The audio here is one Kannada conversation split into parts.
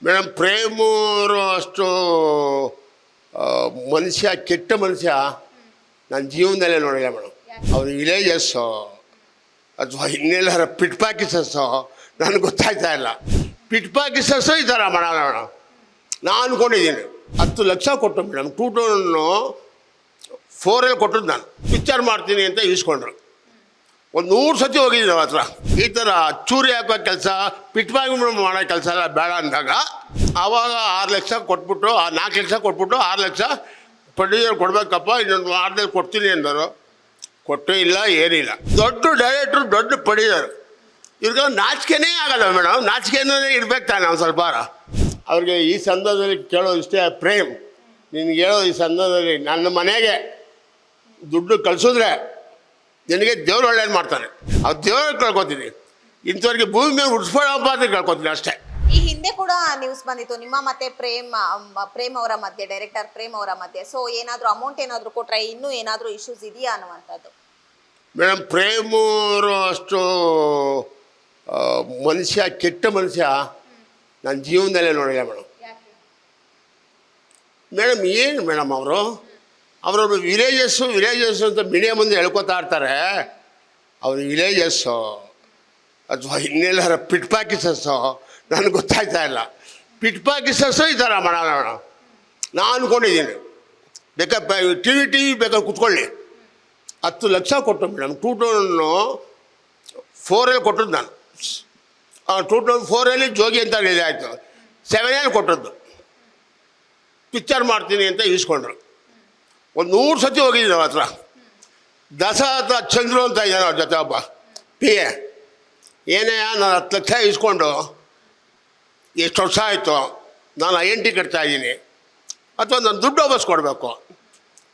ಮೇಡಮ್ ಪ್ರೇಮ್ ಅವರು ಅಷ್ಟು ಮನುಷ್ಯ ಕೆಟ್ಟ ಮನುಷ್ಯ ನನ್ನ ಜೀವನದಲ್ಲೇ ನೋಡಿಲ್ಲ ಮೇಡಮ್. ಅವ್ರ ವಿಲೇಜಸ್ಸು ಅಥವಾ ಇನ್ನೆಲ್ಲರ ಪಿಟ್ ಪ್ಯಾಕಿಸಸ್ಸು ನನಗೆ ಗೊತ್ತಾಯ್ತಾ ಇಲ್ಲ. ಪಿಟ್ ಪ್ಯಾಕಿಸಸ್ಸು ಈ ಥರ ಮಾಡೋಣ ಮೇಡಮ್. ನಾನು ಅಂದ್ಕೊಂಡಿದ್ದೀನಿ 10 ಲಕ್ಷ ಕೊಟ್ಟು ಮೇಡಮ್ 2004 ಕೊಟ್ಟದ್ದು. ನಾನು ಪಿಕ್ಚರ್ ಮಾಡ್ತೀನಿ ಅಂತ ಇಸ್ಕೊಂಡ್ರು. ಒಂದು 100 ಸತಿ ಹೋಗಿದ್ದೀನಿ ಅವ್ರ ಹತ್ರ. ಈ ಥರ ಚೂರಿ ಹಾಕೋ ಕೆಲಸ, ಪಿಟ್ ಪ್ಯಾಕ್ ಮಾಡೋ ಕೆಲಸ ಎಲ್ಲ ಬೇಡ ಅಂದಾಗ ಆವಾಗ 6 ಲಕ್ಷ ಕೊಟ್ಬಿಟ್ಟು 4 ಲಕ್ಷ ಕೊಟ್ಬಿಟ್ಟು 6 ಲಕ್ಷ ಪ್ರೊಡ್ಯೂಸರ್ ಕೊಡಬೇಕಪ್ಪ, ಇನ್ನೊಂದು ವಾರದಲ್ಲಿ ಕೊಡ್ತೀನಿ ಅಂದರು. ಕೊಟ್ಟೂ ಇಲ್ಲ, ಏನಿಲ್ಲ. ದೊಡ್ಡ ಡೈರೆಕ್ಟ್ರು, ದೊಡ್ಡ ಪ್ರೊಡ್ಯೂಸರ್, ಇವ್ರಿಗೆ ನಾಚಿಕೆನೇ ಆಗಲ್ಲ ಮೇಡಮ್. ನಾಚಿಕೆನೇ ಇರ್ಬೇಕು ತಾನೆ ಒಂದು ಸ್ವಲ್ಪ. ಅವ್ರಿಗೆ ಈ ಸಂದರ್ಭದಲ್ಲಿ ಕೇಳೋದು ಇಷ್ಟೇ, ಪ್ರೇಮ್ ನಿನಗೆ ಹೇಳೋದು ಈ ಸಂದರ್ಭದಲ್ಲಿ, ನನ್ನ ಮನೆಗೆ ದುಡ್ಡು ಕಳಿಸಿದ್ರೆ ನಿನಗೆ ದೇವ್ರು ಒಳ್ಳೇದು ಮಾಡ್ತಾನೆ. ಅವ್ರು ದೇವ್ರು ಕಳ್ಕೊತೀನಿ. ಇಂಥವ್ರಿಗೆ ಭೂಮಿ ಮೇಲೆ ಉಡ್ಸ್ಕೊಳ್ಳೋಪ್ಪ ಅಂತ ಕೇಳ್ಕೊತೀನಿ ಅಷ್ಟೇ. ಈ ಹಿಂದೆ ಕೂಡ ನ್ಯೂಸ್ ಬಂದಿತ್ತು ನಿಮ್ಮ ಮತ್ತೆ ಪ್ರೇಮ್ ಅವರ ಮಧ್ಯೆ, ಡೈರೆಕ್ಟರ್ ಪ್ರೇಮ್ ಅವರ ಮಧ್ಯೆ. ಸೊ ಏನಾದರೂ ಅಮೌಂಟ್ ಏನಾದರೂ ಕೊಟ್ರೆ ಇನ್ನೂ ಏನಾದರೂ ಇಶ್ಯೂಸ್ ಇದೆಯಾ ಅನ್ನುವಂಥದ್ದು. ಮೇಡಮ್ ಪ್ರೇಮ್ ಅವರು ಅಷ್ಟು ಮನುಷ್ಯ ಕೆಟ್ಟ ಮನುಷ್ಯ ನನ್ನ ಜೀವನದಲ್ಲೇ ನೋಡಿಲ್ಲ ಮೇಡಮ್. ಮೇಡಮ್ ಏನು ಮೇಡಮ್ ಅವರು ವಿಲೇಜಸ್ಸು ಅಂತ ಮೀಡಿಯಾ ಮುಂದೆ ಹೇಳ್ಕೊತಾ ಇರ್ತಾರೆ. ಅವ್ರ ವಿಲೇಜಸ್ಸು ಅಥವಾ ಇನ್ನೆಲ್ಲರ ಪಿಟ್ ಪ್ಯಾಕಿಸಸ್ಸು ನನಗೆ ಗೊತ್ತಾಯ್ತಾ ಇಲ್ಲ. ಪಿಟ್ ಪ್ಯಾಕಿಸಸ್ಸು ಈ ಥರ ಮಾಡೋಣ ಮೇಡಮ್. ನಾನು ಅಂದ್ಕೊಂಡಿದ್ದೀನಿ ಬೇಕಾದ್ರೆ ಟಿ ವಿ ಬೇಕಾದ್ರೆ ಕೂತ್ಕೊಳ್ಳಿ. 10 ಲಕ್ಷ ಕೊಟ್ಟು ಮೇಡಮ್ 2004 ಕೊಟ್ಟದ್ದು. ನಾನು 2004 ಜೋಗಿ ಅಂತ ರಿಲೀಸ್ ಆಯಿತು. 7 ಕೊಟ್ಟದ್ದು. ಪಿಕ್ಚರ್ ಮಾಡ್ತೀನಿ ಅಂತ ಇಸ್ಕೊಂಡ್ರು. ಒಂದು 100 ಸತಿ ಹೋಗಿದ್ದೀನಿ ಅವ್ರ ಹತ್ರ. ದಸರಾ ಚಂದ್ರು ಅಂತ ಇದ್ದಾನೆ ಅವ್ರ ಜೊತೆ ಒಬ್ಬ ಪಿ ಎ. ಏನೇ ನಾನು 10 ಲಕ್ಷ ಇಸ್ಕೊಂಡು ಎಷ್ಟು ವರ್ಷ ಆಯಿತು, ನಾನು INT ಕಟ್ತಾಯಿದ್ದೀನಿ, ಅಥವಾ ನಾನು ದುಡ್ಡು ವಾಪಸ್ ಕೊಡಬೇಕು.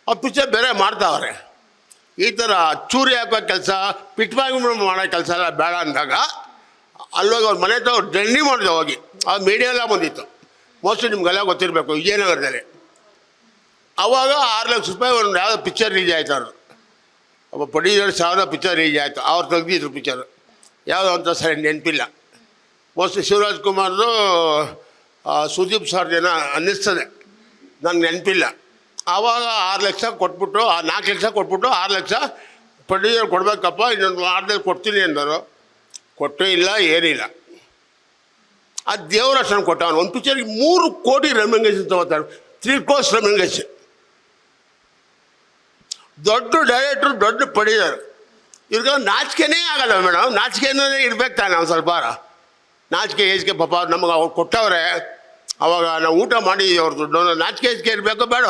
ಆ ಪಿಕ್ಚರ್ ಬೇರೆ ಮಾಡ್ತಾವ್ರೆ. ಈ ಥರ ಚೂರಿ ಹಾಕೋ ಕೆಲಸ, ಪಿಟ್ ಬ್ಯಾಗ್ ಮಾಡೋ ಕೆಲಸ ಎಲ್ಲ ಬೇಡ ಅಂದಾಗ ಅಲ್ಲೋಗಿ ಅವ್ರ ಮನೆ ಹತ್ರ ದಂಡಿ ಮಾಡಿದೆ ಹೋಗಿ. ಆ ಮೀಡಿಯಾ ಎಲ್ಲ ಬಂದಿತ್ತು, ಮೋಸ್ಟ್ಲಿ ನಿಮ್ಗೆಲ್ಲ ಗೊತ್ತಿರಬೇಕು, ವಿಜಯನಗರದಲ್ಲಿ. ಆವಾಗ 6 ಲಕ್ಷ ರೂಪಾಯಿ ಒಂದು ಯಾವುದೋ ಪಿಕ್ಚರ್ ರಿಲೀಸ್ ಆಯ್ತು. ಅವರು ಒಬ್ಬ ಪ್ರೊಡ್ಯೂಸರ್ ಯಾವುದೋ ಪಿಕ್ಚರ್ ರಿಲೀಸ್ ಆಯಿತು. ಅವ್ರು ತೆಗ್ದಿದ್ರು ಪಿಕ್ಚರ್ ಯಾವುದೋ ಅಂತ ಸರಿ ನೆನಪಿಲ್ಲ. ಮೋಸ್ಟ್ಲಿ ಶಿವರಾಜ್ ಕುಮಾರ್ದು ಸುದೀಪ್ ಸರ್ ಜನ ಅನ್ನಿಸ್ತದೆ, ನನಗೆ ನೆನಪಿಲ್ಲ. ಆವಾಗ 6 ಲಕ್ಷ ಕೊಟ್ಬಿಟ್ಟು 4 ಲಕ್ಷ ಕೊಟ್ಬಿಟ್ಟು 6 ಲಕ್ಷ ಪ್ರೊಡ್ಯೂಸರ್ ಕೊಡಬೇಕಪ್ಪ, ಇನ್ನೊಂದು ವಾರದಲ್ಲಿ ಕೊಡ್ತೀನಿ ಅಂದರು. ಕೊಟ್ಟೂ ಇಲ್ಲ, ಏನಿಲ್ಲ. ಆ ದೇವ್ರ ಅಷ್ಟನ್ನು ಕೊಟ್ಟವನು. ಒಂದು ಪಿಕ್ಚರ್ಗೆ 3 ಕೋಟಿ ರೆಮ್ಯುನರೇಷನ್ ತೊಗೋತಾರೆ. 3 crores ರೆಮ್ಯುನರೇಷನ್. ದೊಡ್ಡ ಡೈರೆಕ್ಟ್ರು, ದೊಡ್ಡ ಪ್ರೊಡ್ಯೂಸರ್, ಇವ್ರಿಗೆ ನಾಚಿಕೆನೇ ಆಗಲ್ಲ ಮೇಡಮ್. ನಾಚಿಕೆನೇ ಇರ್ಬೇಕು ತಾನೆ ಒಂದು ಸ್ವಲ್ಪ. ನಾಚಿಕೆ ಏಜಿಗೆ ಪಾಪ ನಮಗೆ ಅವ್ರು ಕೊಟ್ಟವ್ರೆ. ಅವಾಗ ನಾವು ಊಟ ಮಾಡಿದ್ದೀವಿ ಅವ್ರ ದುಡ್ಡು. ನಾಚಿಕೆ ಏಜಿಗೆ ಇರಬೇಕೋ ಬೇಡ?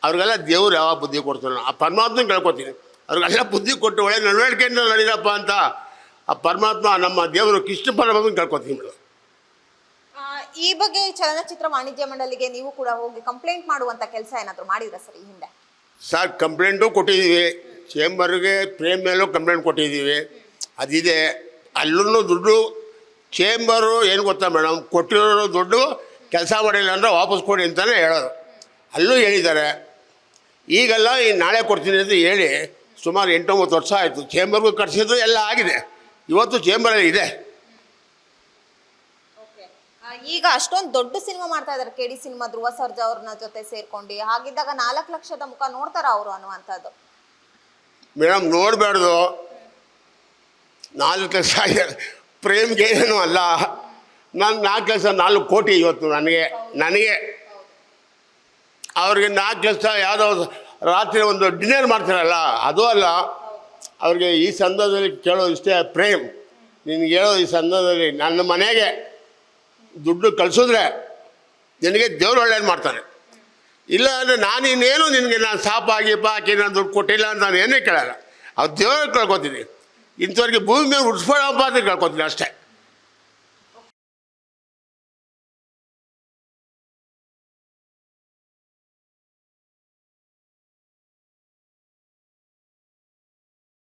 ಅವ್ರಿಗೆಲ್ಲ ದೇವ್ರು ಯಾವಾಗ ಬುದ್ಧಿ ಕೊಡ್ತಾನೆ, ಆ ಪರಮಾತ್ಮನ ಕೇಳ್ಕೊತೀನಿ. ಅವ್ರಿಗೆಲ್ಲ ಬುದ್ಧಿ ಕೊಟ್ಟು ಒಳ್ಳೆ ನಡವಳಿಕೆಯಿಂದ ನಡೀರಪ್ಪ ಅಂತ ಆ ಪರಮಾತ್ಮ ನಮ್ಮ ದೇವರು ಕೃಷ್ಣ ಪರಮಾತ್ಮನ ಕೇಳ್ಕೊತೀನಿ ಮೇಡಮ್. ಈ ಬಗ್ಗೆ ಚಲನಚಿತ್ರ ವಾಣಿಜ್ಯ ಮಂಡಳಿಗೆ ನೀವು ಕೂಡ ಹೋಗಿ ಕಂಪ್ಲೇಂಟ್ ಮಾಡುವಂಥ ಕೆಲಸ ಏನಾದರೂ ಮಾಡಿದ್ರ ಸರ್ ಈ ಹಿಂದೆ? ಸರ್ ಕಂಪ್ಲೇಂಟು ಕೊಟ್ಟಿದ್ದೀವಿ. ಚೇಂಬರ್ಗೆ ಪ್ರೇಮ್ ಮೇಲೂ ಕಂಪ್ಲೇಂಟ್ ಕೊಟ್ಟಿದ್ದೀವಿ. ಅದಿದೆ. ಅಲ್ಲೂ ದುಡ್ಡು ಚೇಂಬರು ಏನು ಗೊತ್ತಾ ಮೇಡಮ್, ಕೊಟ್ಟಿರೋ ದುಡ್ಡು ಕೆಲಸ ಮಾಡಿಲ್ಲ ಅಂದರೆ ವಾಪಸ್ ಕೊಡಿ ಅಂತಲೇ ಹೇಳೋದು. ಅಲ್ಲೂ ಹೇಳಿದ್ದಾರೆ. ಈಗೆಲ್ಲ ನಾಳೆ ಕೊಡ್ತೀನಿ ಅಂತ ಹೇಳಿ ಸುಮಾರು 8-9 ವರ್ಷ ಆಯಿತು. ಚೇಂಬರ್ಗೂ ಕಟ್ಸಿದ್ದು ಎಲ್ಲ ಆಗಿದೆ. ಇವತ್ತು ಚೇಂಬರಲ್ಲಿ ಇದೆ. ಈಗ ಅಷ್ಟೊಂದು ದೊಡ್ಡ ಸಿನಿಮಾ ಮಾಡ್ತಾ ಇದ್ದಾರೆ KD ಸಿನಿಮಾ, ಧ್ರುವ ಸರ್ಜಾ ಅವ್ರನ್ನ ಜೊತೆ ಸೇರ್ಕೊಂಡು. ಹಾಗಿದ್ದಾಗ 4 ಲಕ್ಷದ ಮುಖ ನೋಡ್ತಾರ ಅವರು ಅನ್ನುವಂಥದ್ದು? ಮೇಡಮ್ ನೋಡಬೇಡ್ದು. 4 ಲಕ್ಷ ಪ್ರೇಮ್ಗೆ ಏನೂ ಅಲ್ಲ. ನಾನು 4 ಲಕ್ಷ 4 ಕೋಟಿ ಇವತ್ತು ನನಗೆ ಅವ್ರಿಗೆ 4 ಲಕ್ಷ ಯಾವುದೋ ರಾತ್ರಿ ಒಂದು ಡಿನ್ನರ್ ಮಾಡ್ತಾರಲ್ಲ, ಅದು ಅಲ್ಲ. ಅವ್ರಿಗೆ ಈ ಸಂದರ್ಭದಲ್ಲಿ ಕೇಳೋದು ಇಷ್ಟೇ, ಪ್ರೇಮ್ ನಿನಗೆ ಹೇಳೋದು ಈ ಸಂದರ್ಭದಲ್ಲಿ, ನನ್ನ ಮನೆಗೆ ದುಡ್ಡು ಕಳಿಸಿದ್ರೆ ನಿನಗೆ ದೇವ್ರು ಒಳ್ಳೇದು ಮಾಡ್ತಾನೆ. ಇಲ್ಲ ಅಂದರೆ ನಾನು ಇನ್ನೇನು ನಿನಗೆ ನಾನು ಸಾಪಾಗಿ ಹಾಕಿ ನಾನು ದುಡ್ಡು ಕೊಟ್ಟಿಲ್ಲ ಅಂತ ನಾನು ಏನೇ ಕೇಳಲ್ಲ. ಅವ್ರು ದೇವ್ರು ಕೇಳ್ಕೊತೀನಿ. ಇಂಥವ್ರಿಗೆ ಭೂಮಿ ಮೇಲೆ ಉಡ್ಸ್ಕೊಳ್ಳೋಪ್ಪ ಅಂತ ಕೇಳ್ಕೊತೀನಿ ಅಷ್ಟೇ.